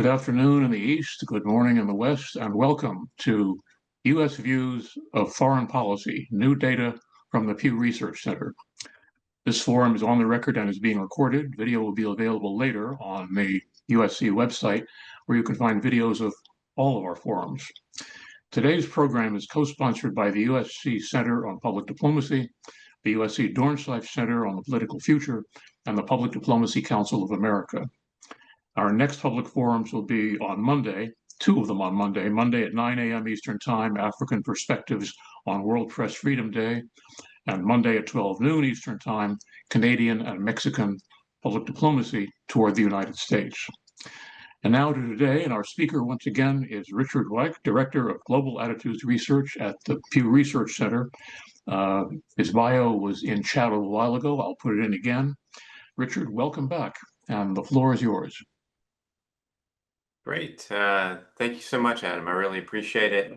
Good afternoon in the East, good morning in the West, and welcome to U.S. Views of Foreign Policy, New Data from the Pew Research Center. This forum is on the record and is being recorded. Video will be available later on the USC website, where you can find videos of all of our forums. Today's program is co-sponsored by the USC Center on Public Diplomacy, the USC Dornsife Center on the Political Future, and the Public Diplomacy Council of America. Our next public forums will be on Monday, two of them on Monday at 9 a.m. Eastern Time, African Perspectives on World Press Freedom Day, and Monday at 12 noon Eastern Time, Canadian and Mexican Public Diplomacy toward the United States. And now to today, and our speaker once again is Richard Wike, Director of Global Attitudes Research at the Pew Research Center. His bio was in chat a little while ago. I'll put it in again. Richard, welcome back, and the floor is yours. Great. Thank you so much, Adam. I really appreciate it.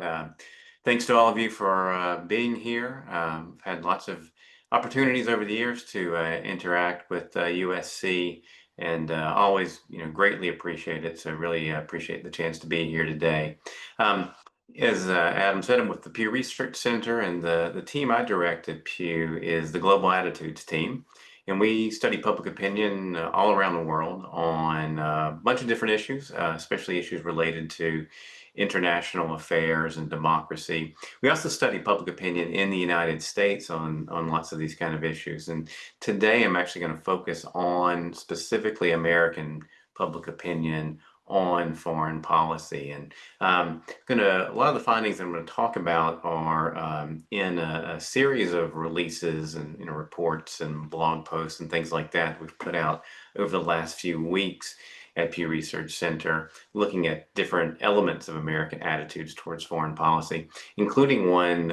Thanks to all of you for being here. I've had lots of opportunities over the years to interact with USC, and always, greatly appreciate it. So really appreciate the chance to be here today. As Adam said, I'm with the Pew Research Center, and the team I direct at Pew is the Global Attitudes team. And we study public opinion all around the world on a bunch of different issues, especially issues related to international affairs and democracy. We also study public opinion in the United States on lots of these kind of issues. And today I'm actually going to focus on specifically American public opinion on foreign policy. And a lot of the findings I'm going to talk about are in a series of releases and reports and blog posts and things like that we've put out over the last few weeks at Pew Research Center, looking at different elements of American attitudes towards foreign policy, including one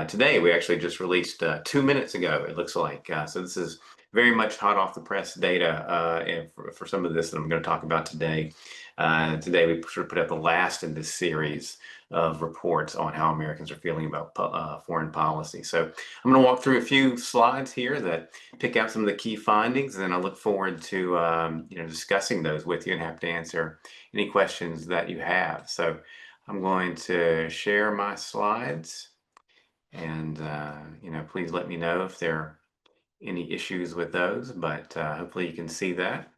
today we actually just released 2 minutes ago, it looks like. So this is very much hot off the press data for some of this that I'm going to talk about today. Today we sort of put out the last in this series of reports on how Americans are feeling about foreign policy. So I'm going to walk through a few slides here that pick out some of the key findings, and I look forward to discussing those with you and happy to answer any questions that you have. So I'm going to share my slides, and please let me know if there are any issues with those, but hopefully you can see that.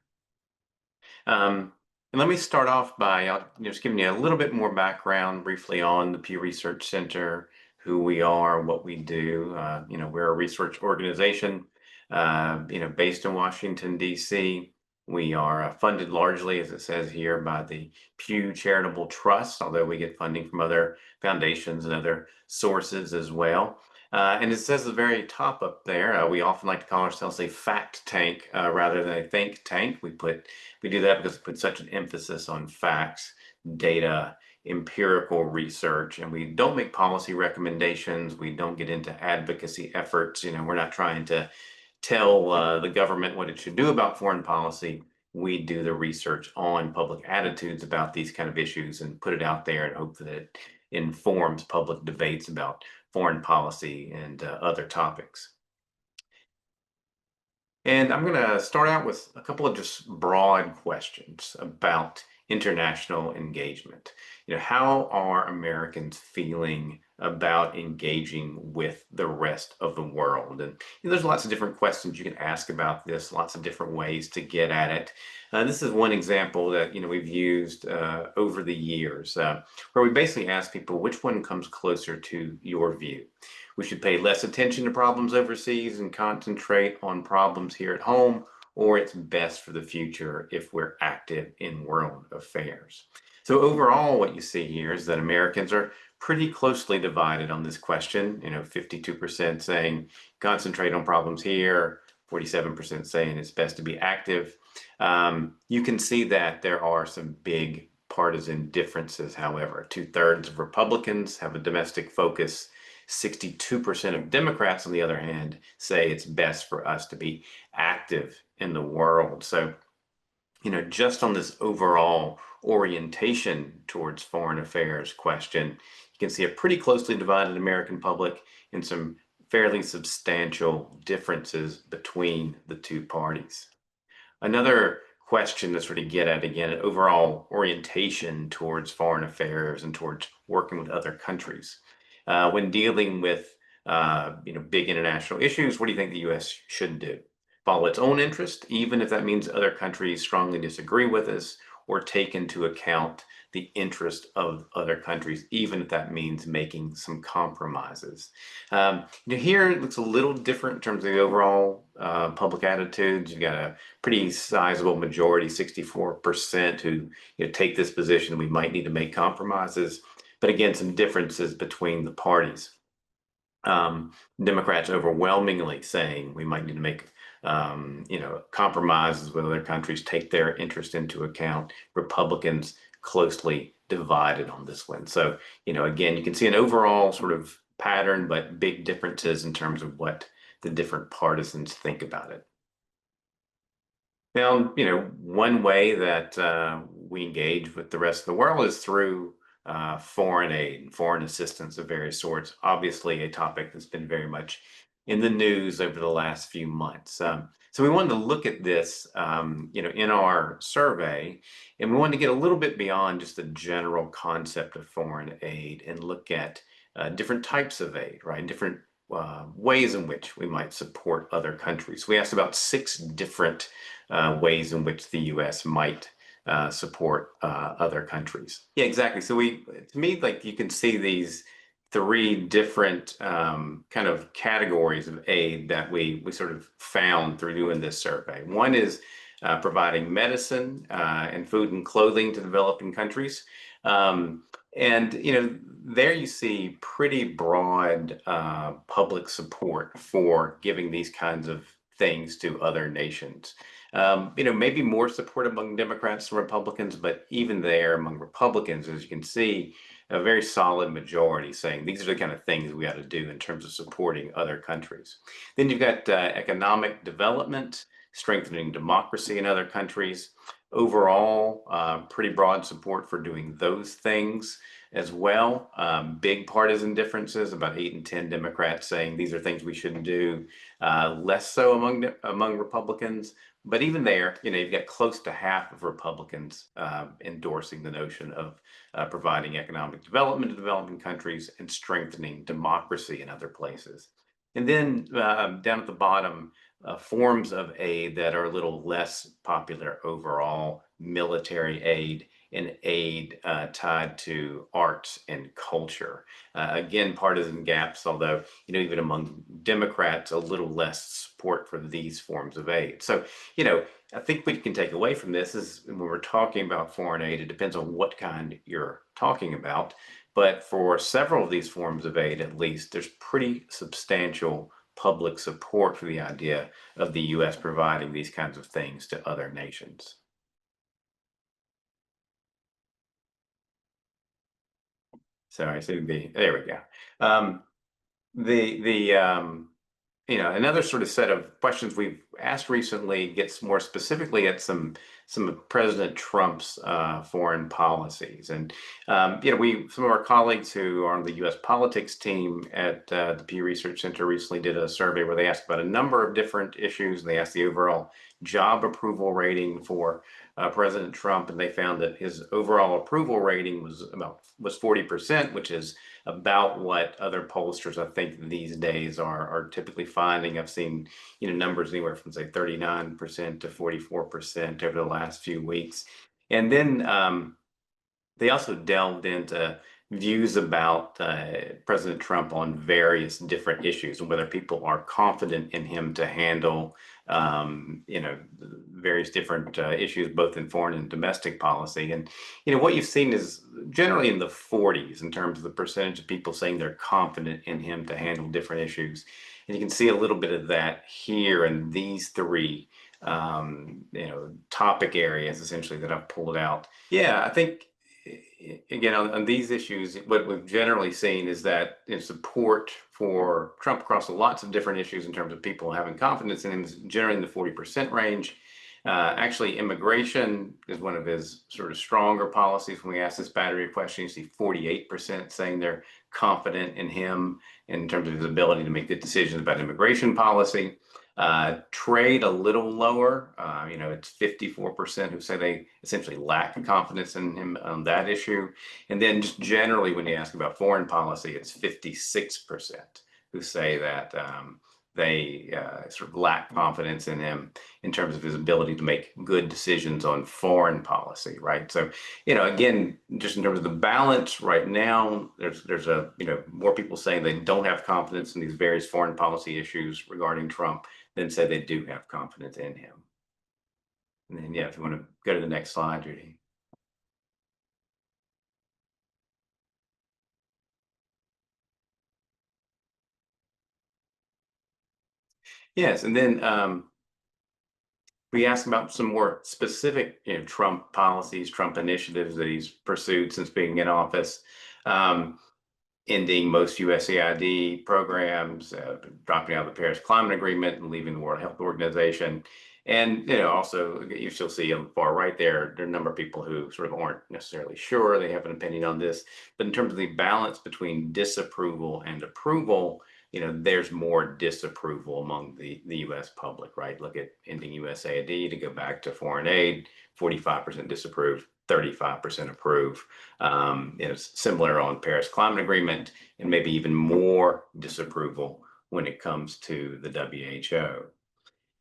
And let me start off by just giving you a little bit more background briefly on the Pew Research Center, who we are, what we do. We're a research organization, based in Washington, D.C. We are funded largely, as it says here, by the Pew Charitable Trust, although we get funding from other foundations and other sources as well. And it says at the very top up there, we often like to call ourselves a fact tank rather than a think tank. We do that because we put such an emphasis on facts, data, empirical research, and we don't make policy recommendations. We don't get into advocacy efforts. We're not trying to tell the government what it should do about foreign policy. We do the research on public attitudes about these kind of issues and put it out there and hope that it informs public debates about foreign policy and other topics. And I'm going to start out with a couple of just broad questions about international engagement. How are Americans feeling about engaging with the rest of the world? And there's lots of different questions you can ask about this, lots of different ways to get at it. This is one example that we've used over the years, where we basically ask people which one comes closer to your view. We should pay less attention to problems overseas and concentrate on problems here at home, or it's best for the future if we're active in world affairs. So overall, what you see here is that Americans are pretty closely divided on this question. 52% saying concentrate on problems here, 47% saying it's best to be active. You can see that there are some big partisan differences, however. 2/3 of Republicans have a domestic focus. 62% of Democrats, on the other hand, say it's best for us to be active in the world. So, just on this overall orientation towards foreign affairs question, you can see a pretty closely divided American public and some fairly substantial differences between the two parties. Another question to sort of get at, again, an overall orientation towards foreign affairs and towards working with other countries. When dealing with big international issues, what do you think the U.S. should do? Follow its own interest, even if that means other countries strongly disagree with us, or take into account the interest of other countries, even if that means making some compromises. Here it looks a little different in terms of the overall public attitudes. You've got a pretty sizable majority, 64%, who take this position. We might need to make compromises, but again, some differences between the parties. Democrats overwhelmingly saying we might need to make compromises with other countries, take their interest into account. Republicans closely divided on this one. So, again, you can see an overall sort of pattern, but big differences in terms of what the different partisans think about it. Now, one way that we engage with the rest of the world is through foreign aid and foreign assistance of various sorts. Obviously, a topic that's been very much in the news over the last few months. So we wanted to look at this, in our survey, and we wanted to get a little bit beyond just the general concept of foreign aid and look at different types of aid, right? Different ways in which we might support other countries. We asked about 6 different ways in which the U.S. might support other countries. Yeah, exactly. So to me, like, you can see these 3 different kind of categories of aid that we sort of found through doing this survey. One is providing medicine and food and clothing to developing countries. There you see pretty broad public support for giving these kinds of things to other nations. Maybe more support among Democrats and Republicans, but even there among Republicans, as you can see, a very solid majority saying these are the kind of things we ought to do in terms of supporting other countries. Then you've got economic development, strengthening democracy in other countries. Overall, pretty broad support for doing those things as well. Big partisan differences, about 8 and 10 Democrats saying these are things we shouldn't do. Less so among Republicans. But even there, you've got close to half of Republicans endorsing the notion of providing economic development to developing countries and strengthening democracy in other places. And then down at the bottom, forms of aid that are a little less popular overall: military aid and aid tied to arts and culture. Again, partisan gaps, although, even among Democrats, a little less support for these forms of aid. So, I think what you can take away from this is when we're talking about foreign aid, it depends on what kind you're talking about. But for several of these forms of aid, at least, there's pretty substantial public support for the idea of the U.S. providing these kinds of things to other nations. Sorry, there we go. Another sort of set of questions we've asked recently gets more specifically at some of President Trump's foreign policies. And, some of our colleagues who are on the U.S. politics team at the Pew Research Center recently did a survey where they asked about a number of different issues. And they asked the overall job approval rating for President Trump, and they found that his overall approval rating was 40%, which is about what other pollsters, I think, these days are typically finding. I've seen numbers anywhere from, say, 39% to 44% over the last few weeks. And then they also delved into views about President Trump on various different issues and whether people are confident in him to handle various different issues, both in foreign and domestic policy. And, what you've seen is generally in the 40s in terms of the percentage of people saying they're confident in him to handle different issues. And you can see a little bit of that here in these 3 topic areas, essentially, that I've pulled out. Yeah, I think, again, on these issues, what we've generally seen is that support for Trump across lots of different issues in terms of people having confidence in him is generally in the 40% range. Actually, immigration is one of his sort of stronger policies. When we ask this battery of questions, you see 48% saying they're confident in him in terms of his ability to make good decisions about immigration policy. Trade a little lower. It's 54% who say they essentially lack confidence in him on that issue. And then just generally, when you ask about foreign policy, it's 56% who say that they sort of lack confidence in him in terms of his ability to make good decisions on foreign policy, right? So, again, just in terms of the balance right now, there's more people saying they don't have confidence in these various foreign policy issues regarding Trump than say they do have confidence in him. And then, if you want to go to the next slide, Judy. Yes, and then we asked about some more specific, Trump policies, Trump initiatives that he's pursued since being in office. Ending most USAID programs, dropping out of the Paris Climate Agreement and leaving the World Health Organization. And, also you still see on the far right there are a number of people who sort of aren't necessarily sure, they have an opinion on this. But in terms of the balance between disapproval and approval, there's more disapproval among the US public, right? Look at ending USAID to go back to foreign aid, 45% disapprove, 35% approve. It's similar on Paris Climate Agreement, and maybe even more disapproval when it comes to the WHO.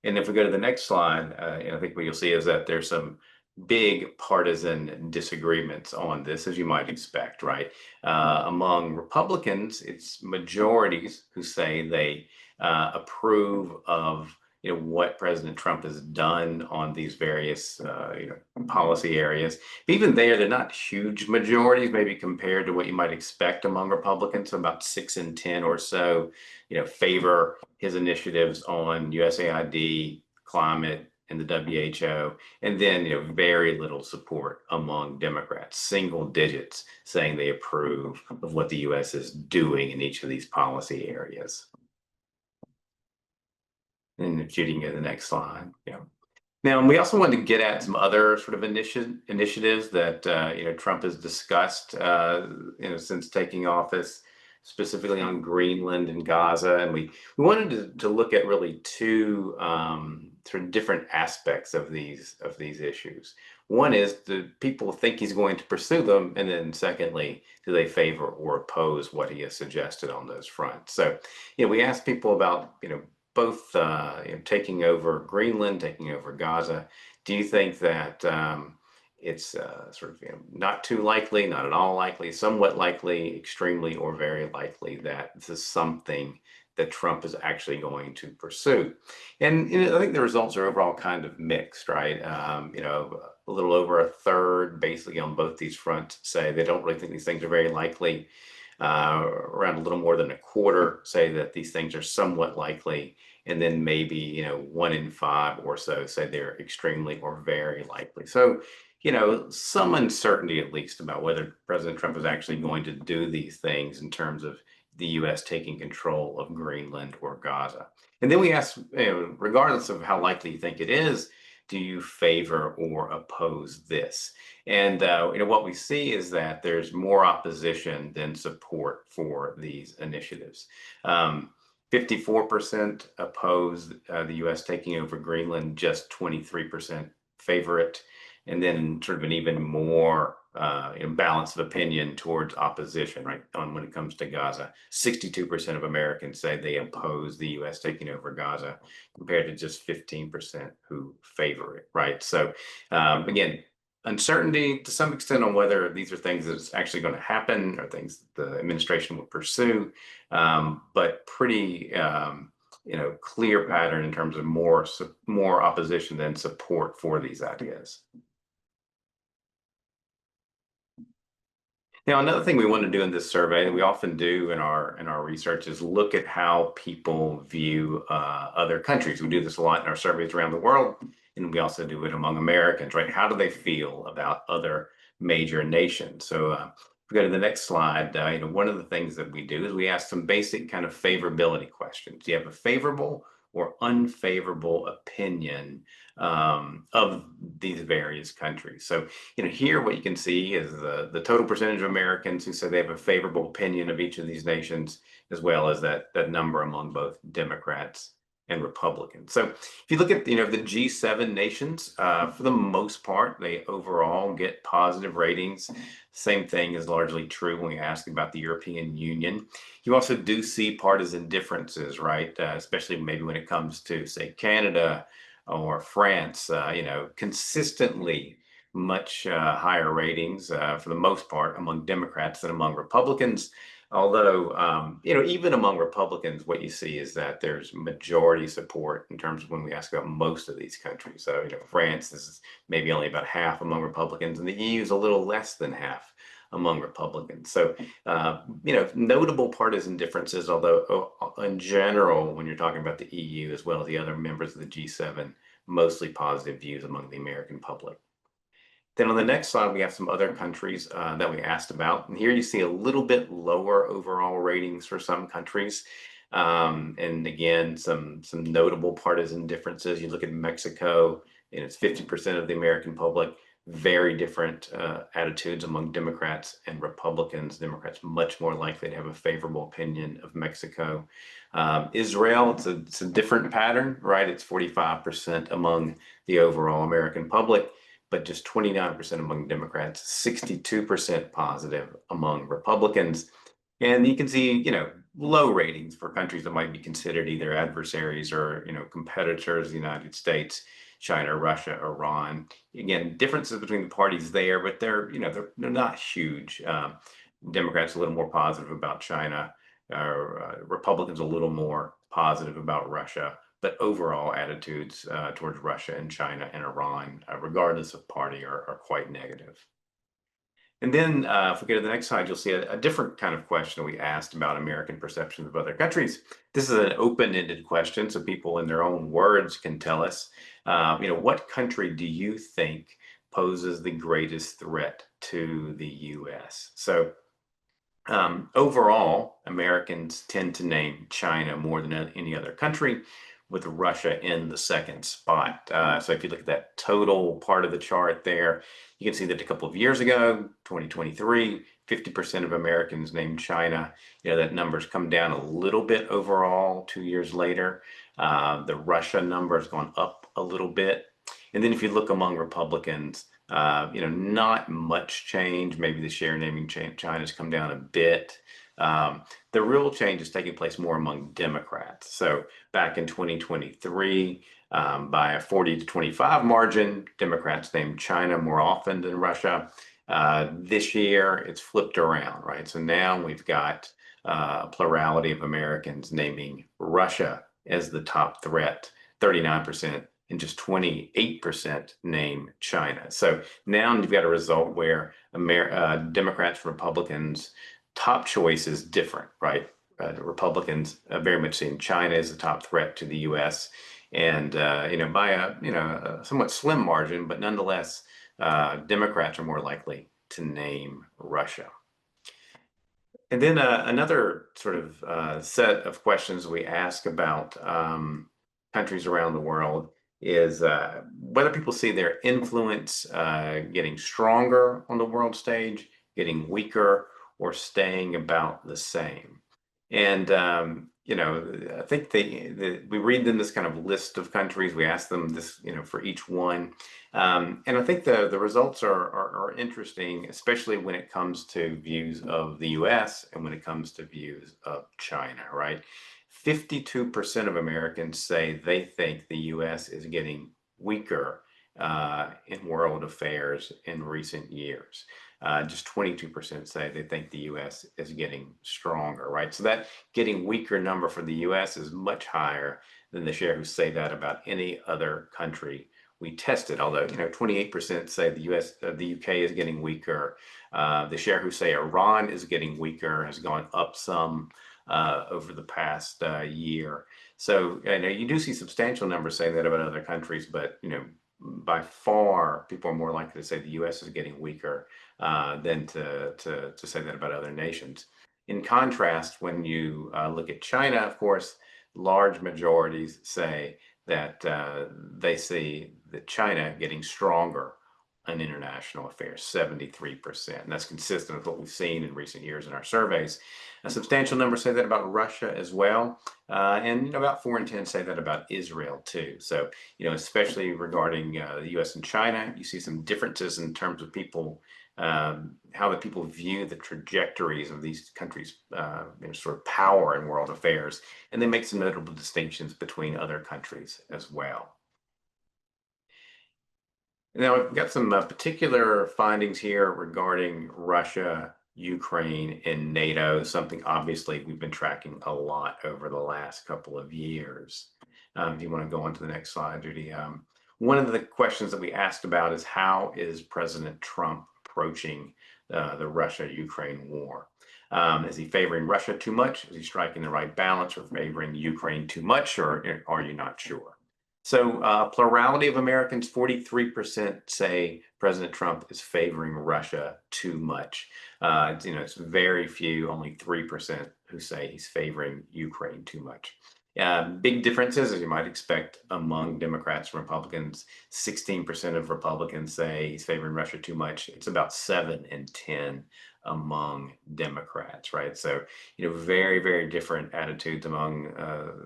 And if we go to the next slide, I think what you'll see is that there's some big partisan disagreements on this, as you might expect, right? Among Republicans, it's majorities who say they approve of what President Trump has done on these various policy areas. But even they're not huge majorities, maybe compared to what you might expect among Republicans. So about 6 in 10 or so, favor his initiatives on USAID, climate, and the WHO, and then very little support among Democrats, single digits, saying they approve of what the U.S. is doing in each of these policy areas. And if you can go to the next slide. Now, we also wanted to get at some other sort of initiatives that Trump has discussed since taking office, specifically on Greenland and Gaza. And we wanted to look at really two sort of different aspects of these issues. One is, do people think he's going to pursue them? And then secondly, do they favor or oppose what he has suggested on those fronts? So, we asked people about, both taking over Greenland, taking over Gaza. Do you think that it's sort of not too likely, not at all likely, somewhat likely, extremely, or very likely that this is something that Trump is actually going to pursue? And I think the results are overall kind of mixed, right? A little over a third, basically on both these fronts, say they don't really think these things are very likely. Around a little more than a quarter say that these things are somewhat likely, and then maybe 1 in 5 or so say they're extremely or very likely. So some uncertainty at least about whether President Trump is actually going to do these things in terms of the U.S. taking control of Greenland or Gaza. And then we ask, regardless of how likely you think it is, do you favor or oppose this? And what we see is that there's more opposition than support for these initiatives. 54% oppose the U.S. taking over Greenland, just 23% favor it, and then sort of an even more balance of opinion towards opposition, right? On when it comes to Gaza, 62% of Americans say they oppose the U.S. taking over Gaza, compared to just 15% who favor it, right? So again, uncertainty to some extent on whether these are things that's actually going to happen or things that the administration will pursue, but pretty clear pattern in terms of more opposition than support for these ideas. Now, another thing we want to do in this survey, and we often do in our research, is look at how people view other countries. We do this a lot in our surveys around the world, and we also do it among Americans, right? How do they feel about other major nations? So if we go to the next slide, one of the things that we do is we ask some basic kind of favorability questions. Do you have a favorable or unfavorable opinion of these various countries? So, here what you can see is the total percentage of Americans who say they have a favorable opinion of each of these nations, as well as that number among both Democrats and Republicans. So if you look at the G7 nations, for the most part, they overall get positive ratings. Same thing is largely true when we ask about the European Union. You also do see partisan differences, right? Especially maybe when it comes to, say, Canada or France. Consistently much higher ratings for the most part among Democrats than among Republicans. Although, even among Republicans, what you see is that there's majority support in terms of when we ask about most of these countries. So, France is maybe only about half among Republicans, and the EU is a little less than half among Republicans. So, notable partisan differences, although in general, when you're talking about the EU as well as the other members of the G7, mostly positive views among the American public. Then on the next slide, we have some other countries that we asked about. And here you see a little bit lower overall ratings for some countries. And again, some notable partisan differences. You look at Mexico, and it's 50% of the American public. Very different attitudes among Democrats and Republicans. Democrats much more likely to have a favorable opinion of Mexico. Israel, it's a different pattern, right? It's 45% among the overall American public, but just 29% among Democrats, 62% positive among Republicans. And you can see, low ratings for countries that might be considered either adversaries or, competitors, the United States, China, Russia, Iran. Again, differences between the parties there, but they're not huge. Democrats a little more positive about China, Republicans a little more positive about Russia, but overall attitudes towards Russia and China and Iran, regardless of party, are quite negative. And then if we go to the next slide, you'll see a different kind of question we asked about American perceptions of other countries. This is an open-ended question, so people in their own words can tell us, what country do you think poses the greatest threat to the U.S.? So overall, Americans tend to name China more than any other country, with Russia in the second spot. So if you look at that total part of the chart there, you can see that a couple of years ago, 2023, 50% of Americans named China. That number's come down a little bit overall 2 years later. The Russia number has gone up a little bit. And then if you look among Republicans, not much change. Maybe the share naming China's come down a bit. The real change is taking place more among Democrats. So back in 2023, by a 40 to 25 margin, Democrats named China more often than Russia. This year, it's flipped around, right? So now we've got a plurality of Americans naming Russia as the top threat, 39%, and just 28% name China. So now you've got a result where Democrats and Republicans' top choice is different, right? The Republicans very much seeing China as the top threat to the U.S. and by a somewhat slim margin, but nonetheless, Democrats are more likely to name Russia. And then another sort of set of questions we ask about countries around the world is whether people see their influence getting stronger on the world stage, getting weaker, or staying about the same. And I think we read them this kind of list of countries. We ask them this, for each one, and I think the results are interesting, especially when it comes to views of the U.S. and when it comes to views of China. Right, 52% of Americans say they think the U.S. is getting weaker in world affairs in recent years. Just 22% say they think the U.S. is getting stronger, right? So that getting weaker number for the U.S. is much higher than the share who say that about any other country we tested. Although 28% say the UK is getting weaker. The share who say Iran is getting weaker has gone up some over the past year. So you do see substantial numbers saying that about other countries, but by far, people are more likely to say the U.S. is getting weaker than to say that about other nations. In contrast, when you look at China, of course, large majorities say that they see that China getting stronger on international affairs, 73%. And that's consistent with what we've seen in recent years in our surveys. A substantial number say that about Russia as well. And about 4 in 10 say that about Israel too. So, especially regarding the US and China, you see some differences in terms of people, how the people view the trajectories of these countries, sort of power in world affairs. And they make some notable distinctions between other countries as well. Now, I've got some particular findings here regarding Russia, Ukraine, and NATO, something obviously we've been tracking a lot over the last couple of years. If you want to go on to the next slide, Judy. One of the questions that we asked about is how is President Trump approaching the Russia-Ukraine war? Is he favoring Russia too much? Is he striking the right balance, or favoring Ukraine too much, or are you not sure? So plurality of Americans, 43% say President Trump is favoring Russia too much. It's very few, only 3% who say he's favoring Ukraine too much. Big differences, as you might expect, among Democrats and Republicans. 16% of Republicans say he's favoring Russia too much. It's about 7 in 10 among Democrats, right? So, very, very different attitudes among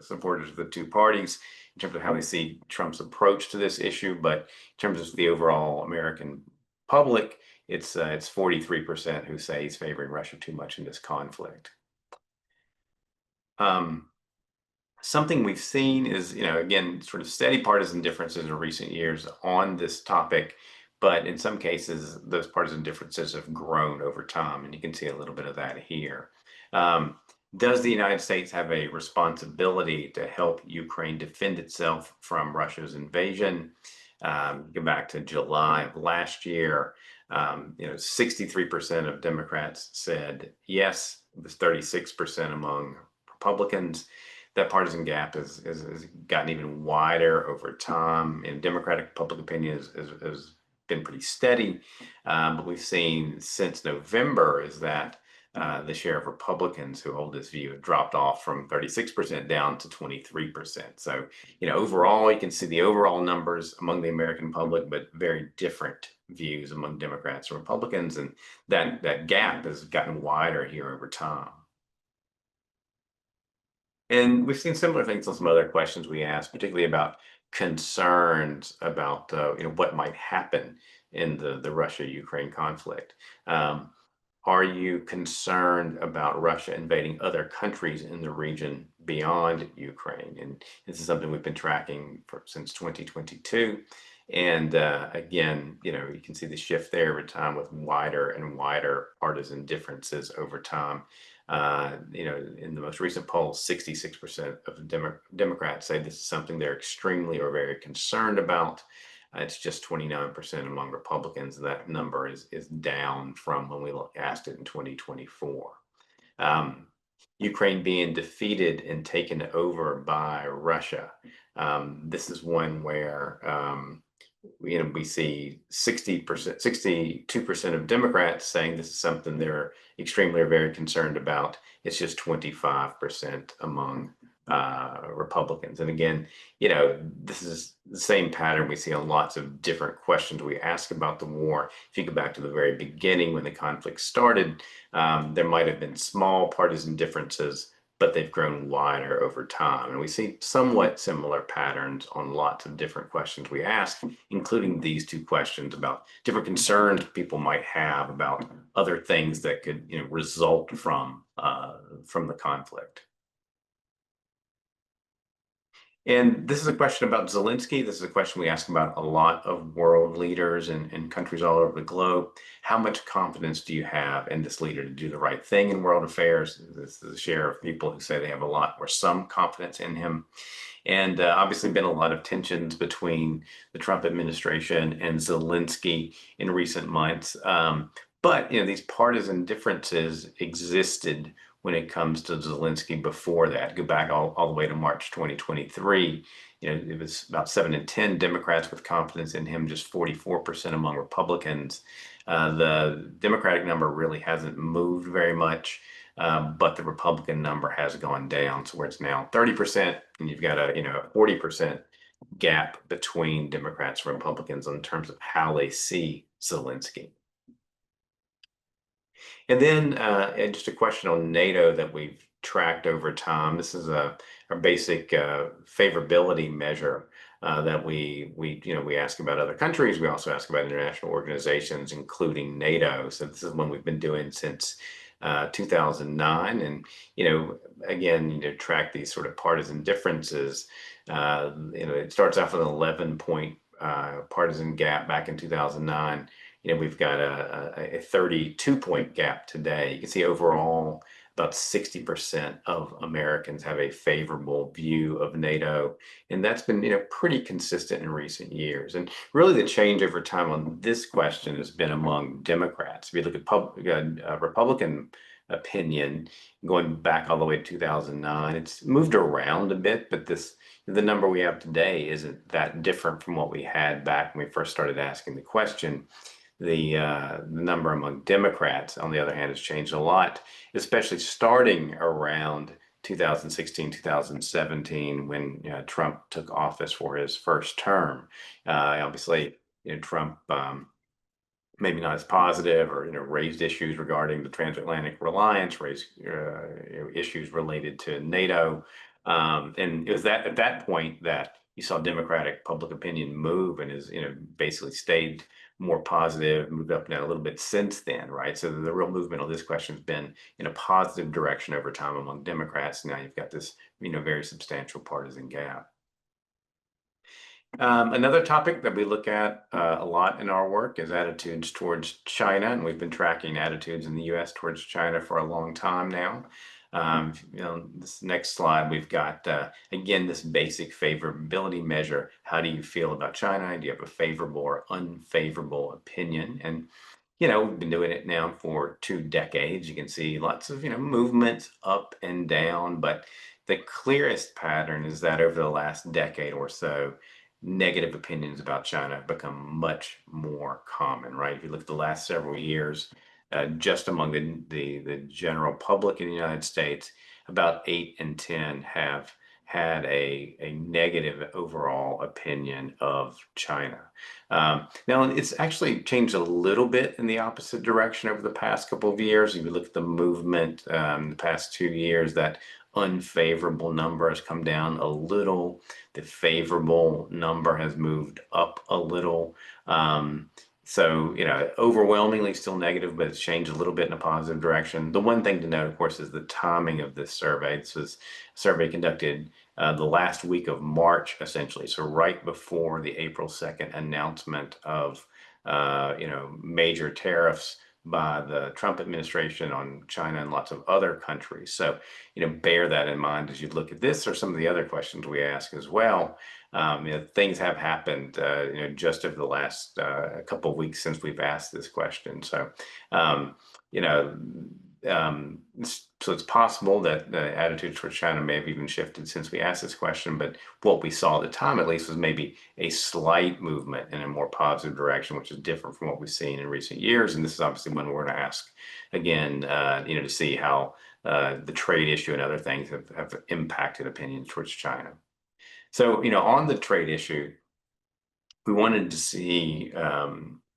supporters of the two parties in terms of how they see Trump's approach to this issue. But in terms of the overall American public, it's 43% who say he's favoring Russia too much in this conflict. Something we've seen is, again, sort of steady partisan differences in recent years on this topic, but in some cases, those partisan differences have grown over time, and you can see a little bit of that here. Does the United States have a responsibility to help Ukraine defend itself from Russia's invasion? Go back to July of last year, 63% of Democrats said yes. It was 36% among Republicans. That partisan gap has gotten even wider over time, and Democratic public opinion has been pretty steady. But we've seen since November is that the share of Republicans who hold this view dropped off from 36% down to 23%. So, overall, you can see the overall numbers among the American public, but very different views among Democrats and Republicans. And that gap has gotten wider here over time. And we've seen similar things on some other questions we asked, particularly about concerns about what might happen in the Russia-Ukraine conflict. Are you concerned about Russia invading other countries in the region beyond Ukraine? And this is something we've been tracking since 2022. And again, you can see the shift there over time with wider and wider partisan differences over time. In the most recent poll, 66% of Democrats say this is something they're extremely or very concerned about. It's just 29% among Republicans. That number is down from when we asked it in 2024. Ukraine being defeated and taken over by Russia. This is one where we see 62% of Democrats saying this is something they're extremely or very concerned about. It's just 25% among Republicans. And again, this is the same pattern we see on lots of different questions we ask about the war. If you go back to the very beginning when the conflict started, there might have been small partisan differences, but they've grown wider over time. And we see somewhat similar patterns on lots of different questions we ask, including these two questions about different concerns people might have about other things that could result from the conflict. And this is a question about Zelensky. This is a question we ask about a lot of world leaders and countries all over the globe. How much confidence do you have in this leader to do the right thing in world affairs? This is a share of people who say they have a lot or some confidence in him. And obviously been a lot of tensions between the Trump administration and Zelensky in recent months. But these partisan differences existed when it comes to Zelensky before that. Go back all the way to March 2023. It was about 7 in 10 Democrats with confidence in him, just 44% among Republicans. The Democratic number really hasn't moved very much, but the Republican number has gone down. So where it's now 30%, and you've got a 40% gap between Democrats and Republicans in terms of how they see Zelensky. And then and just a question on NATO that we've tracked over time. This is a basic favorability measure that we ask about other countries. We also ask about international organizations, including NATO. So this is one we've been doing since 2009, and again, track these sort of partisan differences. It starts off with an 11-point partisan gap back in 2009. We've got a 32-point gap today. You can see overall about 60% of Americans have a favorable view of NATO, and that's been pretty consistent in recent years. And really, the change over time on this question has been among Democrats. If you look at Republican opinion going back all the way to 2009, it's moved around a bit, but the number we have today isn't that different from what we had back when we first started asking the question. The number among Democrats, on the other hand, has changed a lot, especially starting around 2016, 2017, when Trump took office for his first term. Obviously, Trump maybe not as positive, or raised issues regarding the transatlantic reliance, raised issues related to NATO, and it was at that point that you saw Democratic public opinion move, and is basically stayed more positive, moved up now a little bit since then, right? So the real movement on this question has been in a positive direction over time among Democrats. Now you've got this very substantial partisan gap. Another topic that we look at a lot in our work is attitudes towards China, and we've been tracking attitudes in the U.S. towards China for a long time now. This next slide, we've got, again, this basic favorability measure. How do you feel about China? Do you have a favorable or unfavorable opinion? And, we've been doing it now for 2 decades. You can see lots of, movements up and down, but the clearest pattern is that over the last decade or so, negative opinions about China have become much more common, right? If you look at the last several years, just among the general public in the United States, about 8 in 10 have had a negative overall opinion of China. Now, it's actually changed a little bit in the opposite direction over the past couple of years. If you look at the movement the past 2 years, that unfavorable number has come down a little. The favorable number has moved up a little. So, overwhelmingly still negative, but it's changed a little bit in a positive direction. The one thing to note, of course, is the timing of this survey. This was a survey conducted the last week of March, essentially. So right before the April 2nd announcement of, major tariffs by the Trump administration on China and lots of other countries. So, bear that in mind as you look at this or some of the other questions we ask as well. Things have happened, just over the last couple of weeks since we've asked this question. So, so it's possible that the attitude towards China may have even shifted since we asked this question, but what we saw at the time, at least, was maybe a slight movement in a more positive direction, which is different from what we've seen in recent years. And this is obviously when we're going to ask again, to see how the trade issue and other things have impacted opinions towards China. So, on the trade issue, we wanted to see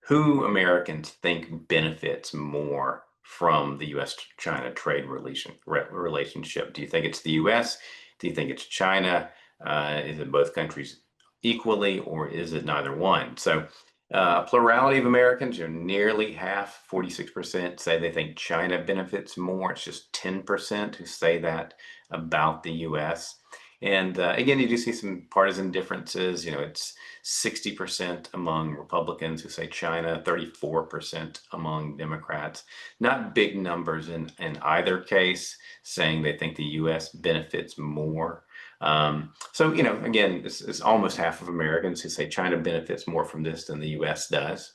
who Americans think benefits more from the U.S.-China trade relationship. Do you think it's the U.S.? Do you think it's China? Is it both countries equally, or is it neither one? So a plurality of Americans, nearly half, 46%, say they think China benefits more. It's just 10% who say that about the U.S. And again, you do see some partisan differences. It's 60% among Republicans who say China, 34% among Democrats. Not big numbers in either case, saying they think the U.S. benefits more. So, again, it's almost half of Americans who say China benefits more from this than the U.S. does.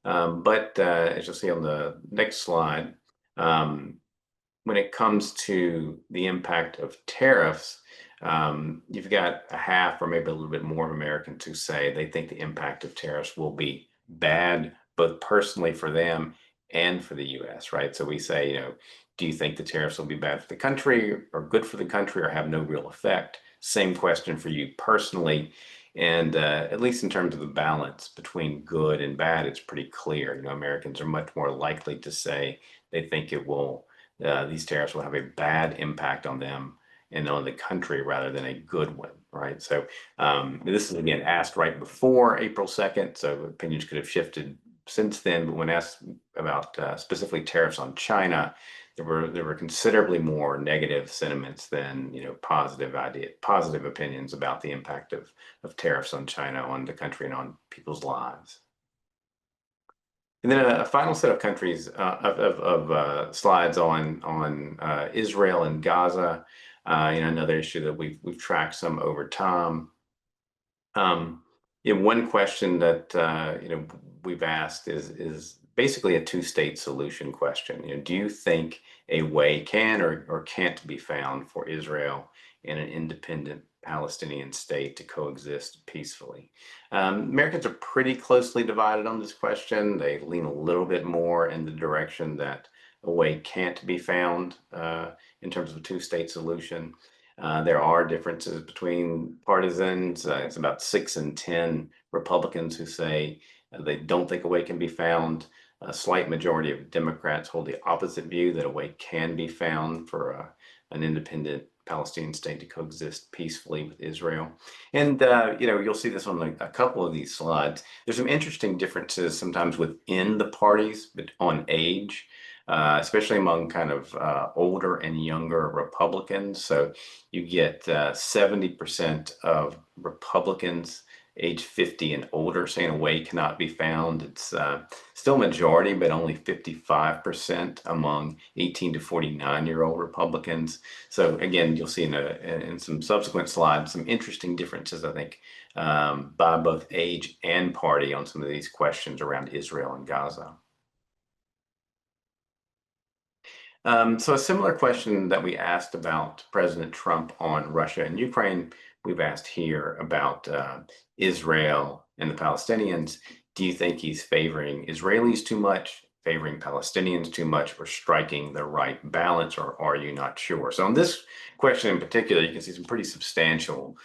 But as you'll see on the next slide, when it comes to the impact of tariffs, you've got a half or maybe a little bit more of Americans who say they think the impact of tariffs will be bad, both personally for them and for the U.S., right? So we say, do you think the tariffs will be bad for the country or good for the country or have no real effect? Same question for you personally. And at least in terms of the balance between good and bad, it's pretty clear. Americans are much more likely to say they think these tariffs will have a bad impact on them and on the country rather than a good one, right? So this is again asked right before April 2nd, so opinions could have shifted since then. But when asked about specifically tariffs on China, there were considerably more negative sentiments than positive opinions about the impact of tariffs on China, on the country, and on people's lives. And then a final set of countries of slides on Israel and Gaza. Another issue that we've tracked some over time. One question that we've asked is basically a two-state solution question. Do you think a way can or can't be found for Israel and an independent Palestinian state to coexist peacefully? Americans are pretty closely divided on this question. They lean a little bit more in the direction that a way can't be found in terms of a two-state solution. There are differences between partisans. It's about 6 and 10 Republicans who say they don't think a way can be found. A slight majority of Democrats hold the opposite view, that a way can be found for an independent Palestinian state to coexist peacefully with Israel. And you'll see this on a couple of these slides. There's some interesting differences sometimes within the parties, but on age. Especially among kind of older and younger Republicans. So you get 70% of Republicans age 50 and older saying a way cannot be found. It's still majority, but only 55% among 18 to 49-year-old Republicans. So again, you'll see in some subsequent slides some interesting differences, I think, by both age and party on some of these questions around Israel and Gaza. So a similar question that we asked about President Trump on Russia and Ukraine, we've asked here about Israel and the Palestinians. Do you think he's favoring Israelis too much, favoring Palestinians too much, or striking the right balance, or are you not sure? So on this question in particular, you can see some pretty substantial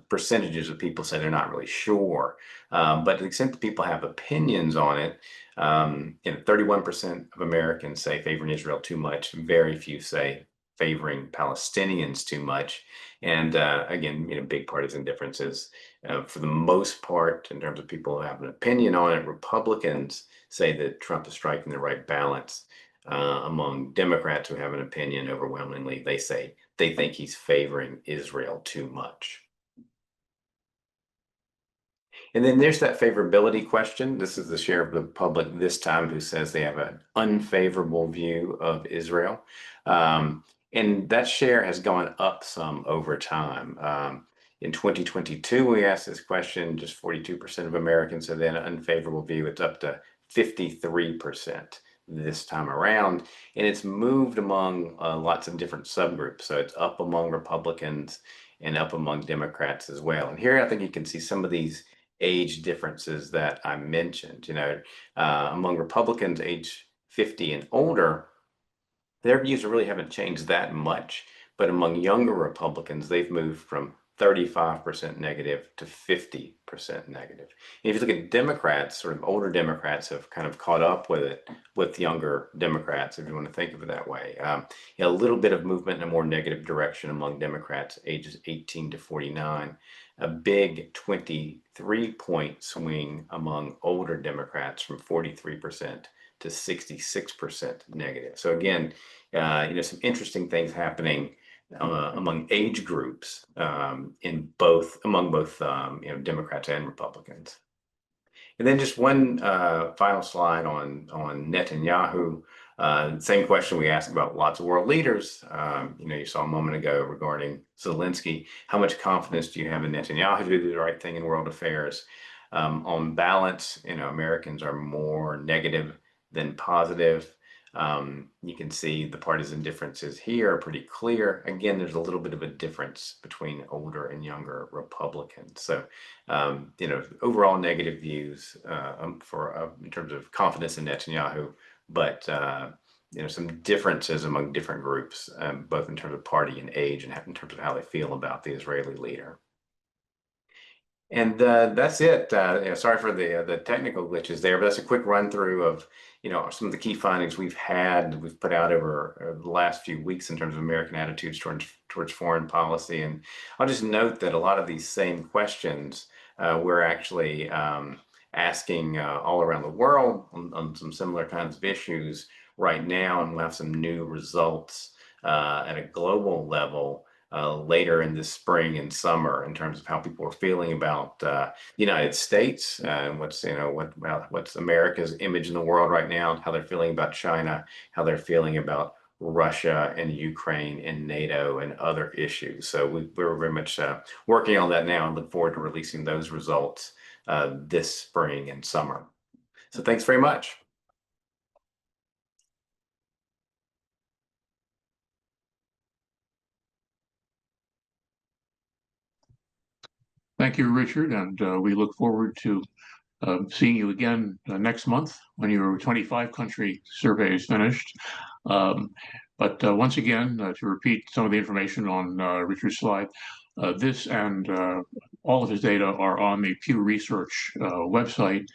percentages of people say they're not really sure. But to the extent that people have opinions on it, 31% of Americans say favoring Israel too much. Very few say favoring Palestinians too much. And again, big partisan differences. For the most part, in terms of people who have an opinion on it, Republicans say that Trump is striking the right balance. Among Democrats who have an opinion, overwhelmingly, they say they think he's favoring Israel too much. And then there's that favorability question. This is the share of the public this time who says they have an unfavorable view of Israel. And that share has gone up some over time. In 2022, we asked this question, just 42% of Americans said they had an unfavorable view. It's up to 53% this time around. And it's moved among lots of different subgroups. So it's up among Republicans and up among Democrats as well. And here I think you can see some of these age differences that I mentioned. Among Republicans age 50 and older, their views really haven't changed that much. But among younger Republicans, they've moved from 35% negative to 50% negative. And if you look at Democrats, sort of older Democrats have kind of caught up with it, with younger Democrats, if you want to think of it that way. A little bit of movement in a more negative direction among Democrats ages 18 to 49. A big 23-point swing among older Democrats from 43% to 66% negative. So again, some interesting things happening among age groups among both Democrats and Republicans. And then just one final slide on Netanyahu. Same question we asked about lots of world leaders. You saw a moment ago regarding Zelensky. How much confidence do you have in Netanyahu to do the right thing in world affairs? On balance, Americans are more negative than positive. You can see the partisan differences here are pretty clear. Again, there's a little bit of a difference between older and younger Republicans. So, overall negative views in terms of confidence in Netanyahu, but some differences among different groups, both in terms of party and age, and in terms of how they feel about the Israeli leader. And that's it. Sorry for the technical glitches there, but that's a quick run through of some of the key findings we've put out over the last few weeks in terms of American attitudes towards foreign policy. And I'll just note that a lot of these same questions we're actually asking all around the world on some similar kinds of issues right now, and we'll have some new results at a global level later in the spring and summer in terms of how people are feeling about the United States and what's America's image in the world right now, how they're feeling about China, how they're feeling about Russia and Ukraine and NATO and other issues. So we're very much working on that now and look forward to releasing those results this spring and summer. So thanks very much. Thank you, Richard, and we look forward to seeing you again next month when your 25-country survey is finished. But once again, to repeat some of the information on Richard's slide, this and all of his data are on the Pew Research website.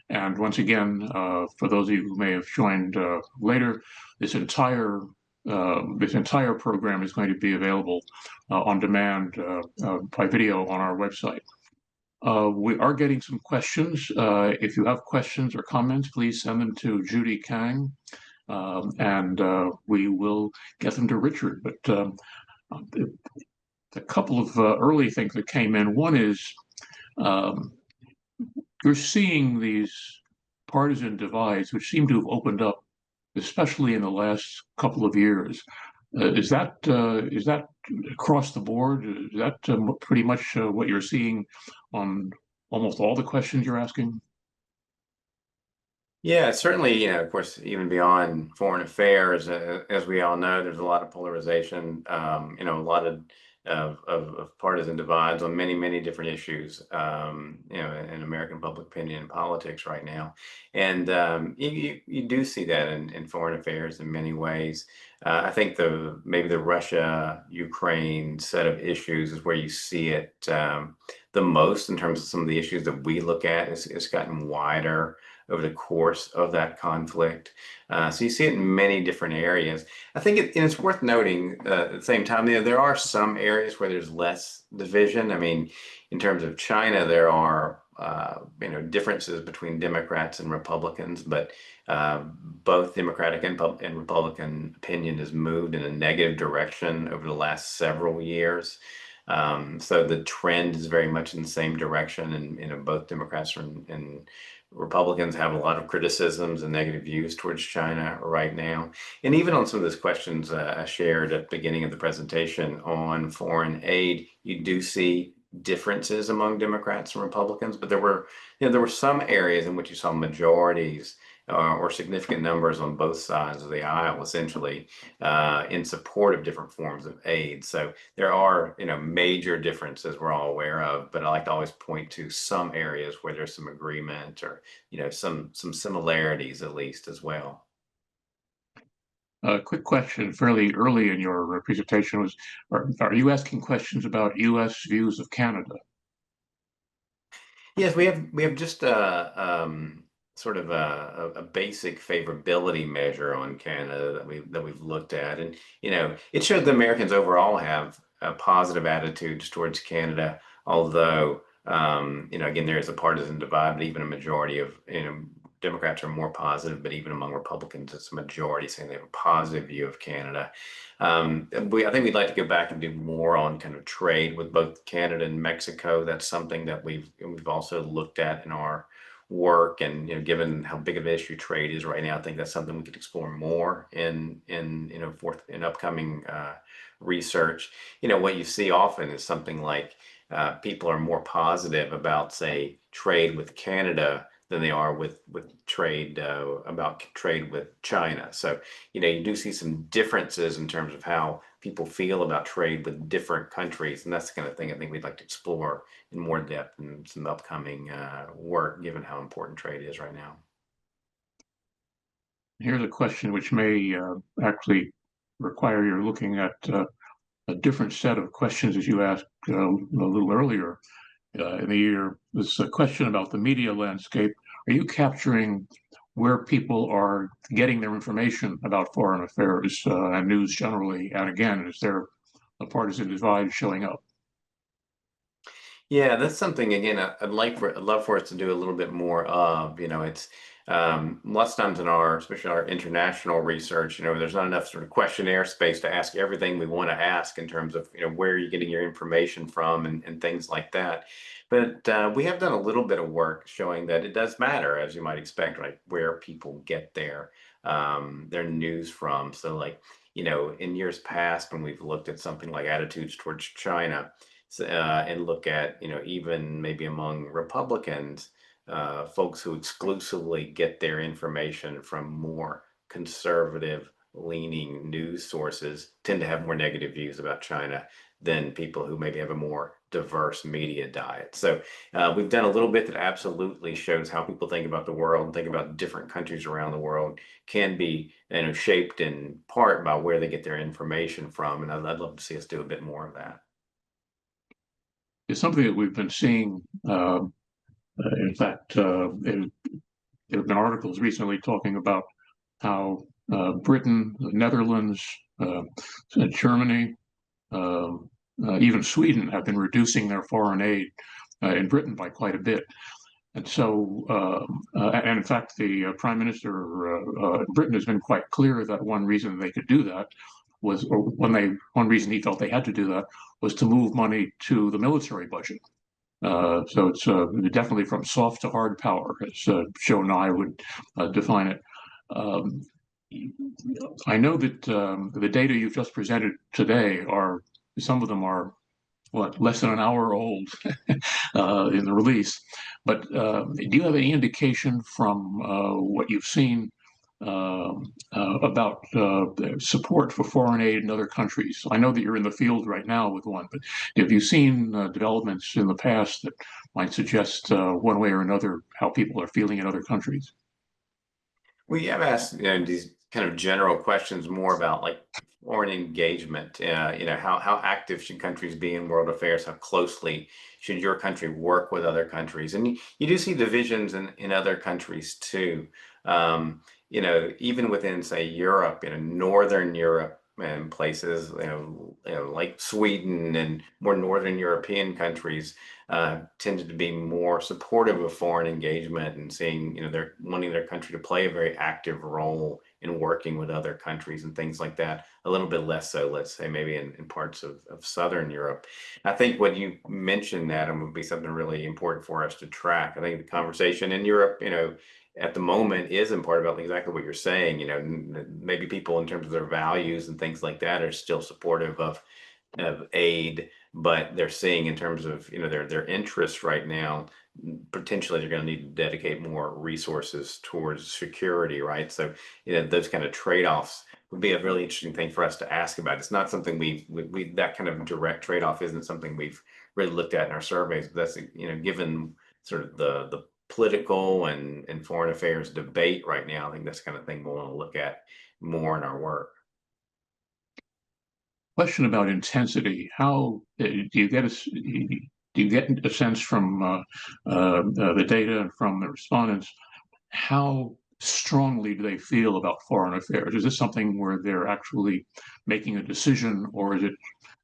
And once again, for those of you who may have joined later, this entire program is going to be available on demand by video on our website. We are getting some questions. If you have questions or comments, please send them to Judy Kang, and we will get them to Richard. But a couple of early things that came in. One is you're seeing these partisan divides, which seem to have opened up, especially in the last couple of years. Is that across the board? Is that pretty much what you're seeing on almost all the questions you're asking? Yeah, certainly, of course, even beyond foreign affairs, as we all know, there's a lot of polarization, a lot of partisan divides on many, many different issues, in American public opinion and politics right now. And you do see that in foreign affairs in many ways. I think maybe the Russia-Ukraine set of issues is where you see it the most in terms of some of the issues that we look at. It's gotten wider over the course of that conflict. So you see it in many different areas. I think it's worth noting at the same time, there are some areas where there's less division. I mean, in terms of China, there are differences between Democrats and Republicans, but both Democratic and Republican opinion has moved in a negative direction over the last several years. So the trend is very much in the same direction, and both Democrats and Republicans have a lot of criticisms and negative views towards China right now. And even on some of those questions I shared at the beginning of the presentation on foreign aid, you do see differences among Democrats and Republicans, but there were some areas in which you saw majorities or significant numbers on both sides of the aisle, essentially, in support of different forms of aid. So there are, major differences we're all aware of, but I like to always point to some areas where there's some agreement or, some similarities at least as well. A quick question, fairly early in your presentation was, are you asking questions about U.S. views of Canada? Yes, we have just sort of a basic favorability measure on Canada that we've looked at, and it showed the Americans overall have positive attitudes towards Canada, although again there is a partisan divide, but even a majority of Democrats are more positive, but even among Republicans, it's a majority saying they have a positive view of Canada. I think we'd like to go back and do more on kind of trade with both Canada and Mexico. That's something that we've also looked at in our work, and given how big of an issue trade is right now, I think that's something we could explore more in upcoming research. What you see often is something like people are more positive about, say, trade with Canada than they are with trade about trade with China. So you do see some differences in terms of how people feel about trade with different countries, and that's the kind of thing I think we'd like to explore in more depth in some upcoming work, given how important trade is right now. Here's a question which may actually require you're looking at a different set of questions as you asked a little earlier. in the year. This a question about the media landscape. Are you capturing where people are getting their information about foreign affairs and news generally? And again, is there a partisan divide showing up? Yeah, that's something again I'd love for us to do a little bit more of. It's lots of times in our, especially our international research, there's not enough sort of questionnaire space to ask everything we want to ask in terms of, where are you getting your information from and things like that. But we have done a little bit of work showing that it does matter, as you might expect, right, where people get their news from. So like, in years past, when we've looked at something like attitudes towards China, and look at, even maybe among Republicans, folks who exclusively get their information from more conservative leaning news sources tend to have more negative views about China than people who maybe have a more diverse media diet. So we've done a little bit that absolutely shows how people think about the world and think about different countries around the world can be, shaped in part by where they get their information from. And I'd love to see us do a bit more of that. It's something that we've been seeing. In fact, there have been articles recently talking about how Britain, the Netherlands, Germany, uh, even Sweden have been reducing their foreign aid in Britain by quite a bit. And so, and in fact, the Prime Minister in Britain has been quite clear that one reason they could do that was, or one reason he felt they had to do that was to move money to the military budget. So it's definitely from soft to hard power, as Joe Nye would define it. Um, I know that the data you've just presented today are, some of them are, what, less than an hour old in the release. But do you have any indication from what you've seen about support for foreign aid in other countries? I know that you're in the field right now with one, but have you seen developments in the past that might suggest one way or another how people are feeling in other countries? We have asked, these kind of general questions more about like foreign engagement. How active should countries be in world affairs? How closely should your country work with other countries? And you do see divisions in other countries too. Even within, say, Europe, Northern Europe and places, like Sweden and more Northern European countries tended to be more supportive of foreign engagement and seeing, they're wanting their country to play a very active role in working with other countries and things like that. A little bit less so, let's say, maybe in parts of Southern Europe. I think what you mentioned, Adam, would be something really important for us to track. I think the conversation in Europe, at the moment is in part about exactly what you're saying. Maybe people in terms of their values and things like that are still supportive of aid, but they're seeing in terms of their interests right now, potentially they're going to need to dedicate more resources towards security, right? So those kind of trade-offs would be a really interesting thing for us to ask about. It's not something we that kind of direct trade-off isn't something we've really looked at in our surveys, but that's given sort of the political and foreign affairs debate right now, I think that's the kind of thing we'll want to look at more in our work. Question about intensity. How do you get a sense from the data and from the respondents how strongly do they feel about foreign affairs? Is this something where they're actually making a decision, or is it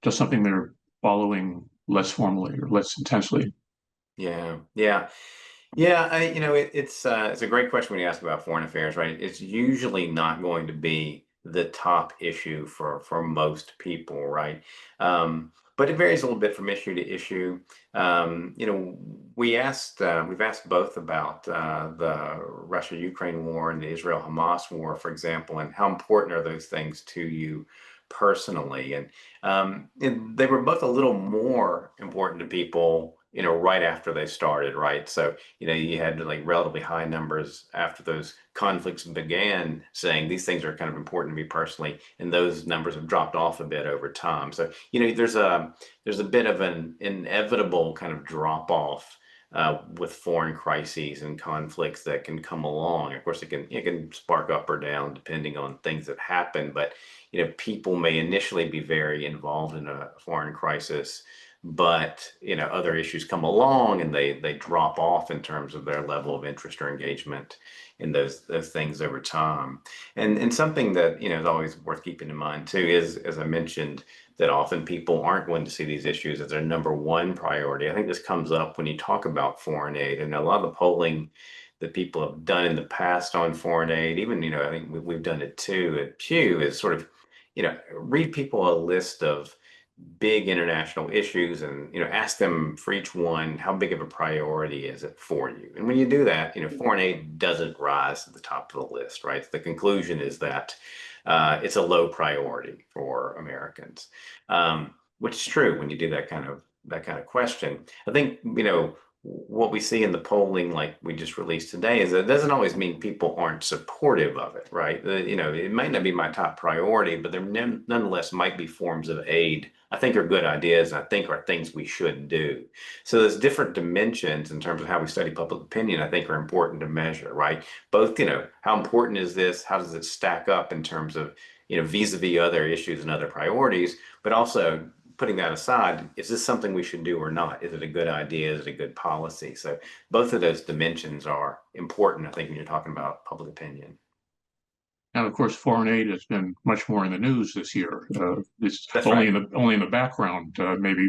just something they're following less formally or less intensely? Yeah, yeah. Yeah, it's a great question when you ask about foreign affairs, right? It's usually not going to be the top issue for most people, right? But it varies a little bit from issue to issue. We've asked both about the Russia-Ukraine war and the Israel-Hamas war, for example, and how important are those things to you personally? And they were both a little more important to people, right after they started, right? So you had like relatively high numbers after those conflicts began saying these things are kind of important to me personally, and those numbers have dropped off a bit over time. So there's a bit of an inevitable kind of drop off with foreign crises and conflicts that can come along. Of course, it can spark up or down depending on things that happen, but people may initially be very involved in a foreign crisis. but other issues come along and they drop off in terms of their level of interest or engagement in those things over time. And something that is always worth keeping in mind too is, as I mentioned, that often people aren't going to see these issues as their number one priority. I think this comes up when you talk about foreign aid, and a lot of the polling that people have done in the past on foreign aid, even I think we've done it too at Pew, is sort of read people a list of big international issues and ask them for each one, how big of a priority is it for you? And when you do that, foreign aid doesn't rise to the top of the list, right? The conclusion is that it's a low priority for Americans, which is true when you do that kind of question. I think what we see in the polling, like we just released today, is that it doesn't always mean people aren't supportive of it, right? It might not be my top priority, but there nonetheless might be forms of aid I think are good ideas, and I think are things we should do. So there's different dimensions in terms of how we study public opinion, I think are important to measure, right? Both, how important is this? How does it stack up in terms of, vis-a-vis other issues and other priorities, but also putting that aside, is this something we should do or not? Is it a good idea? Is it a good policy? So both of those dimensions are important, I think, when you're talking about public opinion. And of course, foreign aid has been much more in the news this year. It's That's only right. in the background, maybe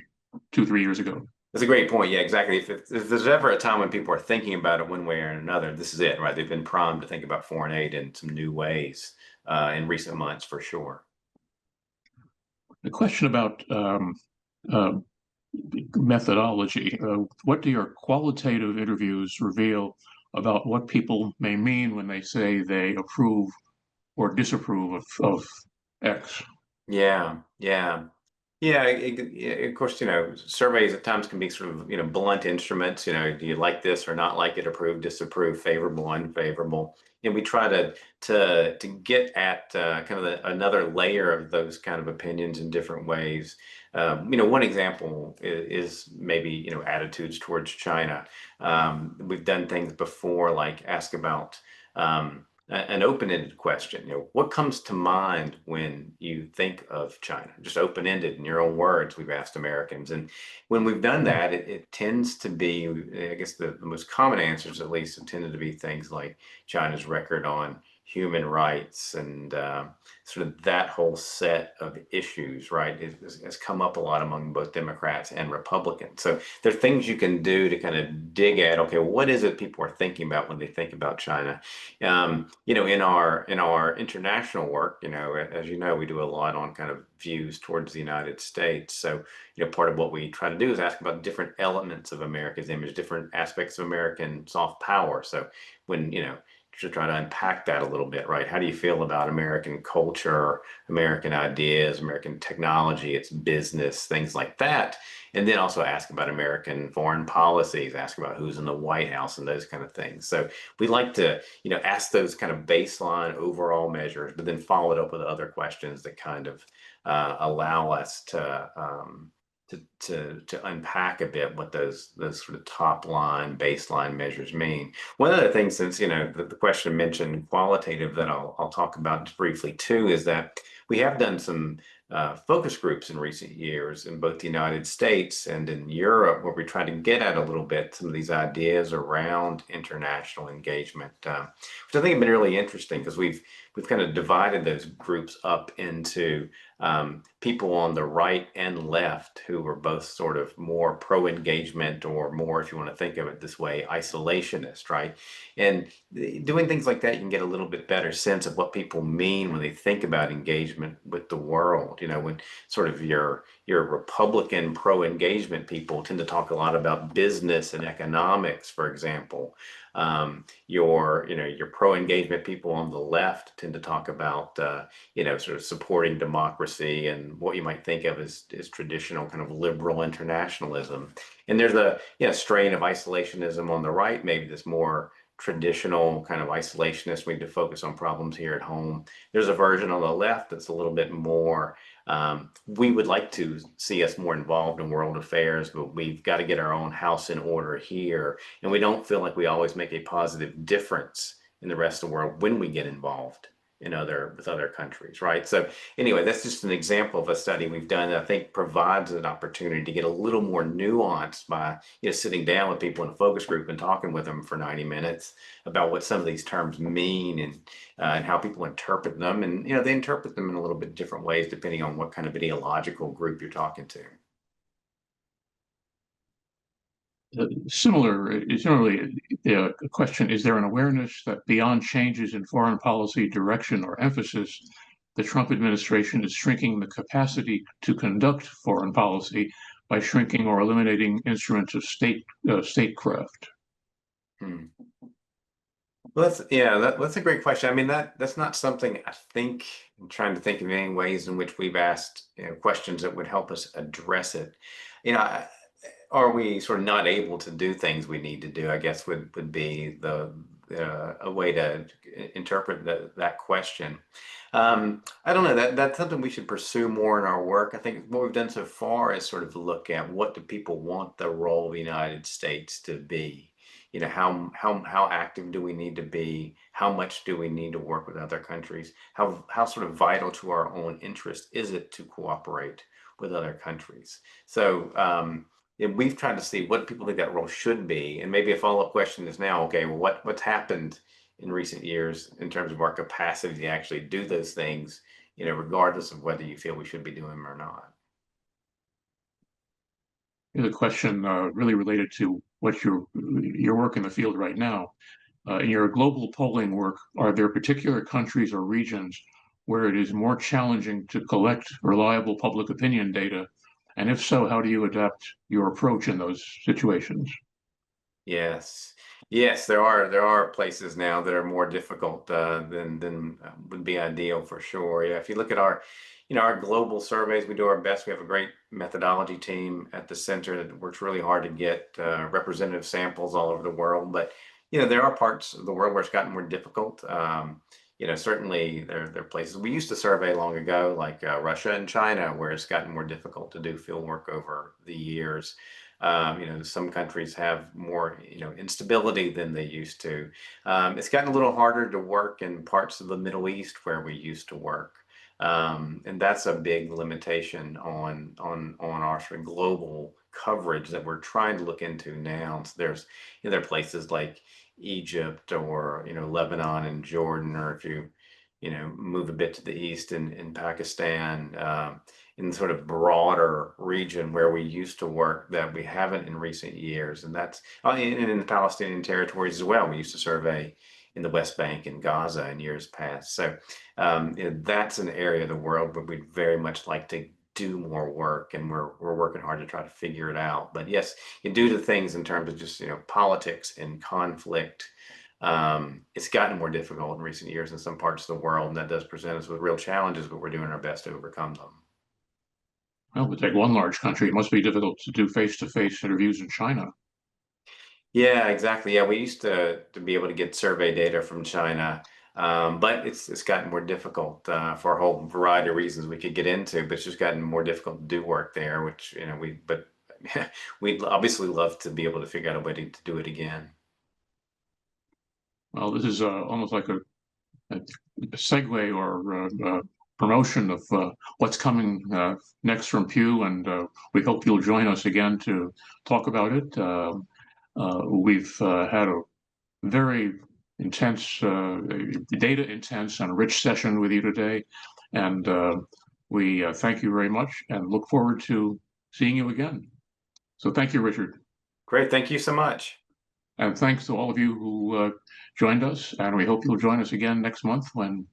2, 3 years ago. That's a great point. Yeah, exactly. If there's ever a time when people are thinking about it one way or another, this is it, right? They've been primed to think about foreign aid in some new ways in recent months, for sure. The question about uh, methodology. What do your qualitative interviews reveal about what people may mean when they say they approve or disapprove of X? Yeah, yeah. Yeah, of course, surveys at times can be sort of, blunt instruments. Do you like this or not like it? Approve, disapprove, favorable, unfavorable. And we try to get at kind of another layer of those kind of opinions in different ways. One example is maybe attitudes towards China. We've done things before, like ask about. An open-ended question. What comes to mind when you think of China? Just open-ended in your own words, we've asked Americans. And when we've done that, it tends to be, I guess the most common answers at least have tended to be things like China's record on human rights and sort of that whole set of issues, right, has come up a lot among both Democrats and Republicans. So there are things you can do to kind of dig at, okay, what is it people are thinking about when they think about China? In our international work, as you know, we do a lot on kind of views towards the United States. So, part of what we try to do is ask about different elements of America's image, different aspects of American soft power. So when, to try to unpack that a little bit, right? How do you feel about American culture, American ideas, American technology, its business, things like that? And then also ask about American foreign policies, ask about who's in the White House and those kind of things. So we like to, ask those kind of baseline overall measures, but then follow it up with other questions that kind of allow us to unpack a bit what those sort of top line baseline measures mean. One other thing, since the question mentioned qualitative, that I'll talk about just briefly too, is that we have done some focus groups in recent years in both the United States and in Europe, where we try to get at a little bit some of these ideas around international engagement, which I think have been really interesting, because we've kind of divided those groups up into people on the right and left who were both sort of more pro-engagement, or more, if you want to think of it this way, isolationist, right? And doing things like that, you can get a little bit better sense of what people mean when they think about engagement with the world. When sort of your Republican pro-engagement people tend to talk a lot about business and economics, for example. Your pro-engagement people on the left tend to talk about sort of supporting democracy and what you might think of as traditional kind of liberal internationalism. And there's a strain of isolationism on the right, maybe this more traditional kind of isolationist. We need to focus on problems here at home. There's a version on the left that's a little bit more, we would like to see us more involved in world affairs, but we've got to get our own house in order here. And we don't feel like we always make a positive difference in the rest of the world when we get involved with other countries, right? So anyway, that's just an example of a study we've done that I think provides an opportunity to get a little more nuance by sitting down with people in a focus group and talking with them for 90 minutes about what some of these terms mean and how people interpret them, and they interpret them in a little bit different ways depending on what kind of ideological group you're talking to. Similarly, the question, is there an awareness that beyond changes in foreign policy direction or emphasis, the Trump administration is shrinking the capacity to conduct foreign policy by shrinking or eliminating instruments of statecraft? Hmm. Well, that's a great question. I mean, that's not something I think. I'm trying to think of any ways in which we've asked questions that would help us address it. You know, are we sort of not able to do things we need to do? I guess would be a way to interpret that question. I don't know. That's something we should pursue more in our work. I think what we've done so far is sort of look at what do people want the role of the United States to be. How active do we need to be? How much do we need to work with other countries? How sort of vital to our own interest is it to cooperate with other countries? So and we've tried to see what people think that role should be, and maybe a follow-up question is now, okay, well, what's happened in recent years in terms of our capacity to actually do those things, regardless of whether you feel we should be doing them or not. The question really related to what your work in the field right now. In your global polling work, are there particular countries or regions where it is more challenging to collect reliable public opinion data? And if so, how do you adapt your approach in those situations? Yes. Yes, there are places now that are more difficult than would be ideal for sure. Yeah, if you look at our global surveys, we do our best. We have a great methodology team at the center that works really hard to get representative samples all over the world. But there are parts of the world where it's gotten more difficult. Certainly there are places we used to survey long ago, like Russia and China, where it's gotten more difficult to do field work over the years. Some countries have more, instability than they used to. It's gotten a little harder to work in parts of the Middle East where we used to work. And that's a big limitation on our sort of global coverage that we're trying to look into now. So there are places like Egypt or Lebanon and Jordan, or if you move a bit to the east in Pakistan, in sort of broader region where we used to work that we haven't in recent years, and that's in the Palestinian territories as well. We used to survey in the West Bank and Gaza in years past. So that's an area of the world where we'd very much like to do more work, and we're working hard to try to figure it out. But yes, due to things in terms of just politics and conflict, it's gotten more difficult in recent years in some parts of the world, and that does present us with real challenges, but we're doing our best to overcome them. Well, we take one large country. It must be difficult to do face-to-face interviews in China. Yeah, exactly. Yeah, we used to be able to get survey data from China, but it's gotten more difficult for a whole variety of reasons we could get into. But it's just gotten more difficult to do work there, which but we'd obviously love to be able to figure out a way to do it again. Well, this is almost like a segue or promotion of what's coming next from Pew, and we hope you'll join us again to talk about it. We've had a very intense, data intense and rich session with you today, and we thank you very much and look forward to seeing you again. So thank you, Richard. Great. Thank you so much. And thanks to all of you who joined us, and we hope you'll join us again next month when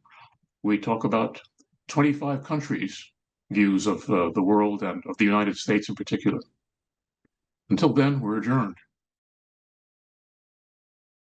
we talk about 25 countries' views of the world and of the United States in particular. Until then, we're adjourned.